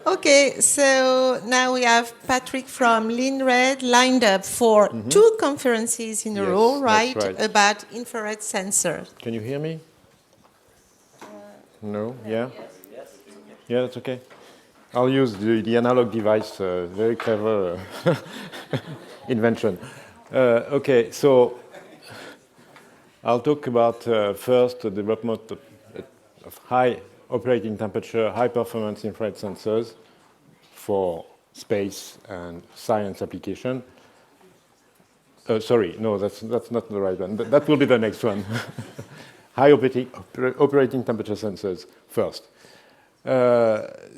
Okay, so now we have Patrick from Lynred lined up for two conferences in a row, Yes, that's right, right. about infrared sensors. Can you hear me? No? Yeah? Yeah, that's okay. I'll use the analog device, very clever invention. Okay, so I'll talk about first the development of high operating temperature, high performance infrared sensors for space and science application. Sorry, no, that's not the right one. That will be the next one. High operating temperature sensors first.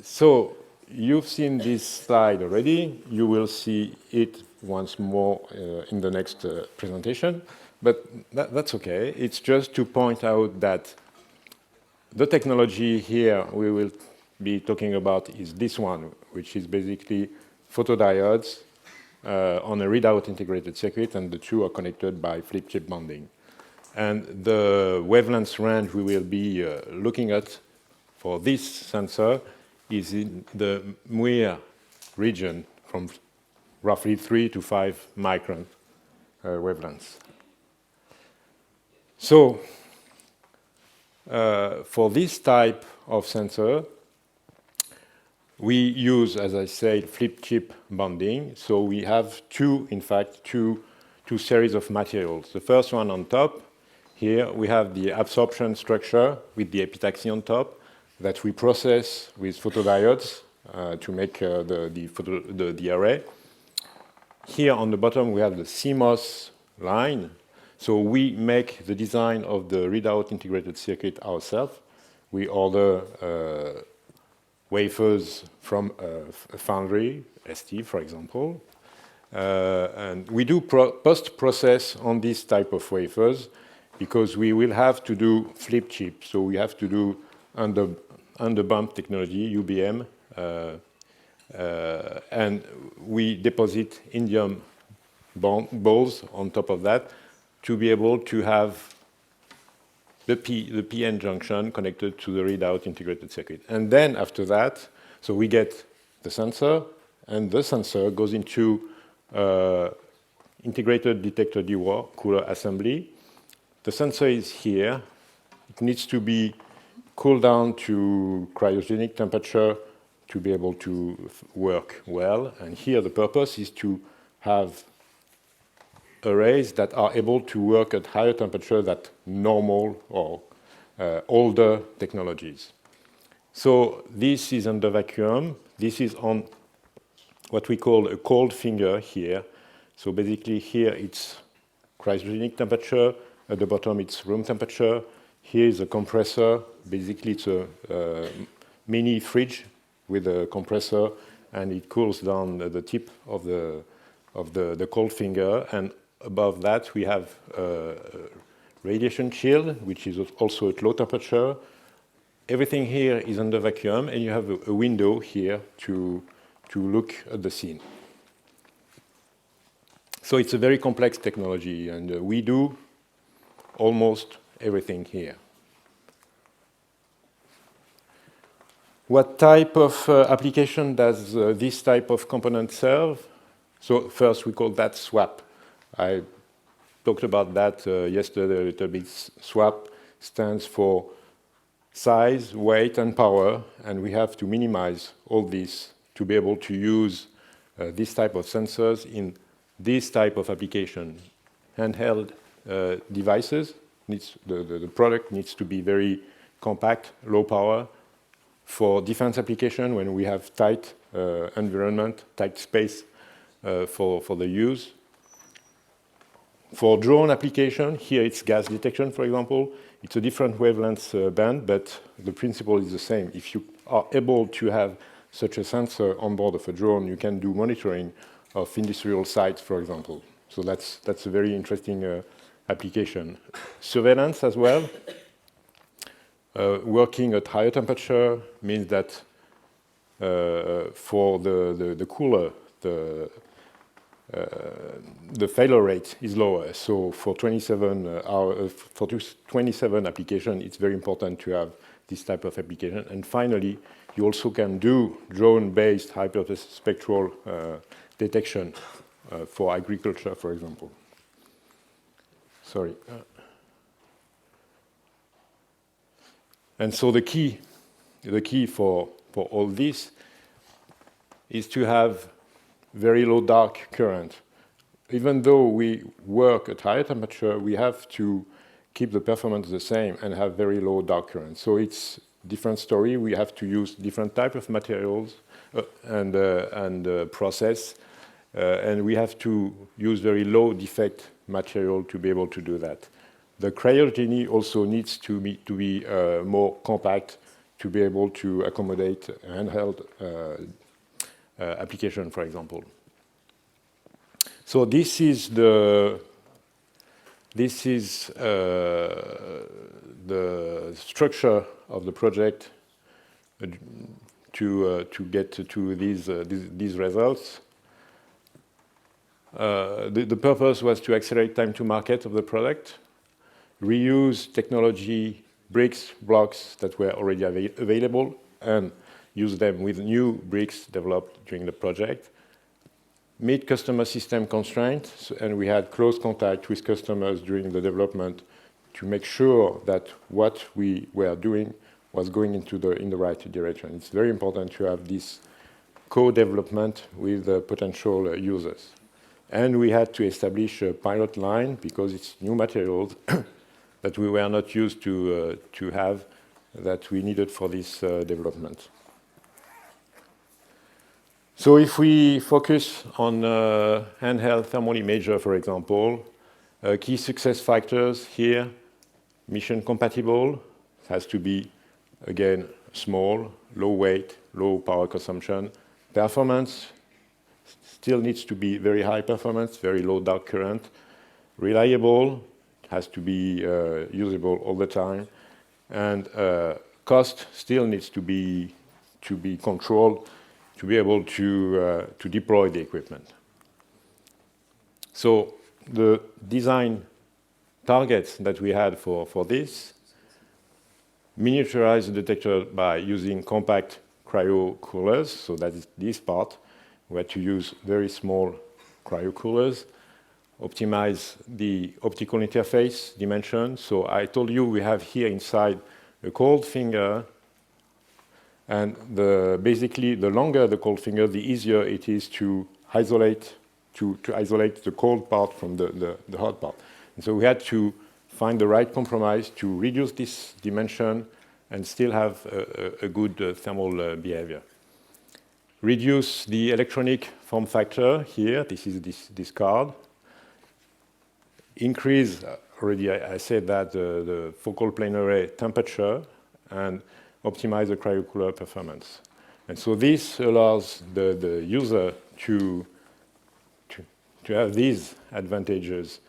So you've seen this slide already. You will see it once more in the next presentation. But that's okay. It's just to point out that the technology here we will be talking about is this one, which is basically photodiodes on a readout integrated circuit, and the two are connected by flip chip bonding. And the wavelength range we will be looking at for this sensor is in the Muir region from roughly 3 to 5 micron wavelengths. So for this type of sensor, we use, as I said, flip chip bonding. So we have two series of materials. The first one on top, here we have the absorption structure with the epitaxy on top that we process with photodiodes to make the array. Here on the bottom we have the CMOS line. So we make the design of the readout integrated circuit ourselves. We order wafers from a foundry, ST for example. And we do post-process on this type of wafers because we will have to do flip chip. So we have to do under bump technology, UBM, and we deposit indium balls on top of that to be able to have the PN junction connected to the readout integrated circuit. And then after that, so we get the sensor, and the sensor goes into integrated detector dewar cooler assembly. The sensor is here. It needs to be cooled down to cryogenic temperature to be able to work well. And here the purpose is to have arrays that are able to work at higher temperature than normal or older technologies. So this is under vacuum. This is on what we call a cold finger here. So basically here it's cryogenic temperature. At the bottom it's room temperature. Here is a compressor. Basically it's a mini fridge with a compressor, and it cools down the tip of the cold finger. And above that we have radiation shield, which is also at low temperature. Everything here is under vacuum, and you have a window here to look at the scene. So it's a very complex technology, and we do almost everything here. What type of application does this type of component serve? So first we call that swap. I talked about that yesterday a little bit. Swap stands for size, weight, and power, and we have to minimize all this to be able to use this type of sensors in this type of application. Handheld devices, the product needs to be very compact, low power. For defense application, when we have tight environment, tight space for the use. For drone application, here it's gas detection, for example. It's a different wavelength band, but the principle is the same. If you are able to have such a sensor on board of a drone, you can do monitoring of industrial sites, for example. So that's a very interesting application. Surveillance as well. Working at higher temperature means that for the cooler, the failure rate is lower. So for 27 application, it's very important to have this type of application. And finally, you also can do drone-based hyperspectral detection for agriculture, for example. Sorry. And so the key for all this is to have very low dark current. Even though we work at higher temperature, we have to keep the performance the same and have very low dark current. So it's different story. We have to use different type of materials and process, and we have to use very low defect material to be able to do that. The cryogeny also needs to be more compact to be able to accommodate handheld application, for example. So this is the structure of the project to get to these results. The purpose was to accelerate time to market of the product, reuse technology bricks, blocks that were already available, and use them with new bricks developed during the project, meet customer system constraints, and we had close contact with customers during the development to make sure that what we were doing was going in the right direction. It's very important to have this co-development with potential users. And we had to establish a pilot line because it's new materials that we were not used to have that we needed for this development. So if we focus on handheld thermal imager, for example, key success factors here, mission compatible, has to be, again, small, low weight, low power consumption. Performance still needs to be very high performance, very low dark current. Reliable, has to be usable all the time. And cost still needs to be controlled to be able to deploy the equipment. So the design targets that we had for this, miniaturize the detector by using compact cryo coolers, so that is this part. We had to use very small cryo coolers, optimize the optical interface dimension. So I told you we have here inside a cold finger, and basically the longer the cold finger, the easier it is to isolate the cold part from the hot part. And so we had to find the right compromise to reduce this dimension and still have a good thermal behavior. Reduce the electronic form factor here. This is this card. Increase, already I said that, the focal plane array temperature and optimize the cryocooler performance. And so this allows the user to have these advantages.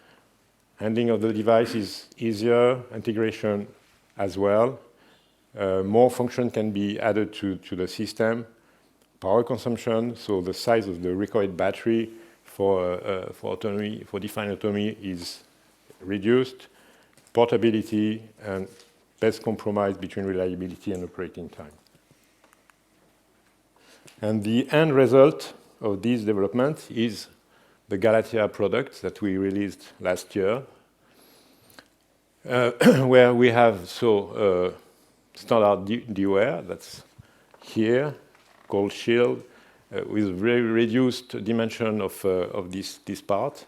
Handling of the device is easier, integration as well. More function can be added to the system. Power consumption, so the size of the recoiled battery for autonomy, for defined autonomy is reduced. Portability and best compromise between reliability and operating time. And the end result of this development is the Galatea product that we released last year, where we have standard DOR that's here, cold shield, with very reduced dimension of this part.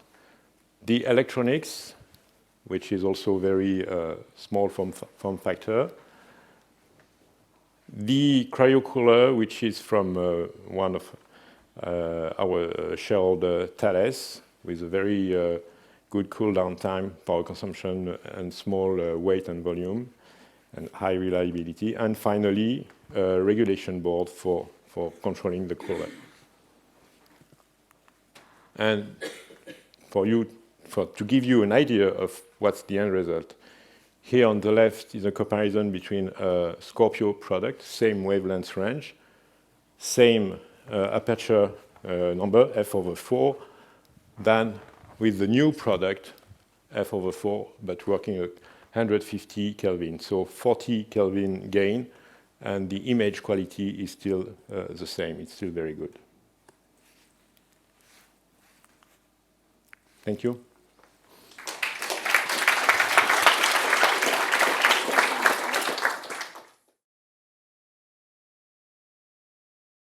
The electronics, which is also very small form factor. The cryocooler, which is from one of our shareholder, Thales, with a very good cool down time, power consumption, and small weight and volume, and high reliability. And finally, a regulation board for controlling the cooler. And to give you an idea of what's the end result, here on the left is a comparison between a Scorpio product, same wavelength range, same aperture number, f/4, than with the new product, f/4, but working at 150 Kelvin. So 40 Kelvin gain, and the image quality is still the same. It's still very good. Thank you.